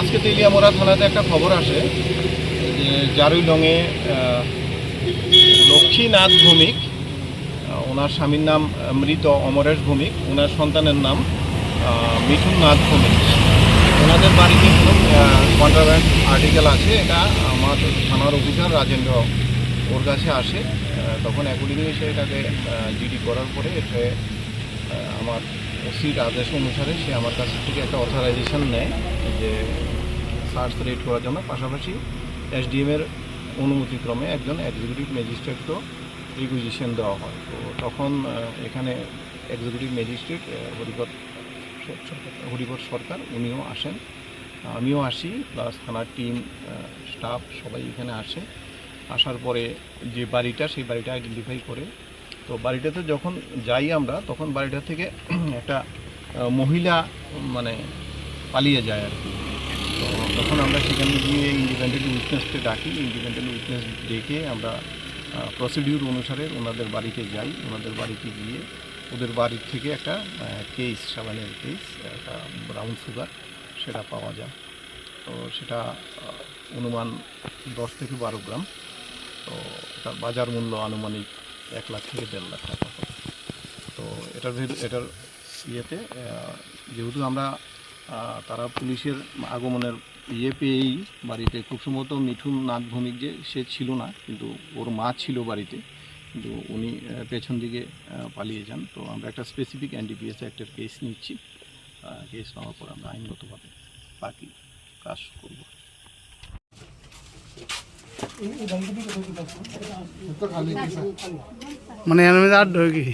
আজকে তেলিয়ামোড়া থানাতে একটা খবর আসে যে জারুইলংয়ে লক্ষ্মীনাথ ভৌমিক, ওনার স্বামীর নাম মৃত অমরেশ ভৌমিক, ওনার সন্তানের নাম মিঠুন নাথ ভৌমিক। ওনাদের বাড়িতে কোনো কন্ট্রাব্যান্ড আর্টিকেল আছে, এটা আমার থানার অফিসার রাজেন্দ্র ওর কাছে আসে। তখন অ্যাকর্ডিংলি সে এটাকে জিডি করার পরে এটা আমার ওসির আদেশ অনুসারে সে আমার কাছ থেকে একটা অথরাইজেশন নেয় যে সার্চ রেড করার জন্য। পাশাপাশি এসডিএমের অনুমতিক্রমে একজন এক্সিকিউটিভ ম্যাজিস্ট্রেটকেও রিকুইজিশন দেওয়া হয়। তো তখন এখানে এক্সিকিউটিভ ম্যাজিস্ট্রেট হরিপদ সরকার উনিও আসেন, আমিও আসি, প্লাস থানার টিম স্টাফ সবাই এখানে আসে। আসার পরে যে বাড়িটা, সেই বাড়িটা আইডেন্টিফাই করে। তো বাড়িটাতে যখন যাই আমরা, তখন বাড়িটা থেকে একটা মহিলা মানে পালিয়ে যায় আর কি। তো তখন আমরা সেখানে গিয়ে ইন্ডিপেন্ডেন্ট উইটনেসকে ডাকি। ইন্ডিপেন্ডেন্ট উইটনেস ডেকে আমরা প্রসিডিউর অনুসারে ওনাদের বাড়িতে যাই। ওনাদের বাড়িতে গিয়ে ওদের বাড়ির থেকে একটা কেস, সাবানের কেস, একটা ব্রাউন সুগার, সেটা পাওয়া যায়। তো সেটা অনুমান 10 থেকে 12 গ্রাম। তো এটার বাজার মূল্য আনুমানিক 1 লাখ থেকে 1.5 লাখ টাকা। তো এটার ইয়েতে যেহেতু আমরা তারা পুলিশের আগমনের পেয়েই বাড়িতে, খুব সম্ভবত মিঠুন নাথ ভৌমিক যে সে ছিল না, কিন্তু ওর মা ছিল বাড়িতে, কিন্তু উনি পেছন দিকে পালিয়ে যান। তো আমরা একটা স্পেসিফিক এনডিপিএস অ্যাক্টের কেস নিচ্ছি। কেস নেওয়ার পর আমরা আইনগতভাবে বাকি কাজ করব। মানে এর মধ্যে আর ঢোকে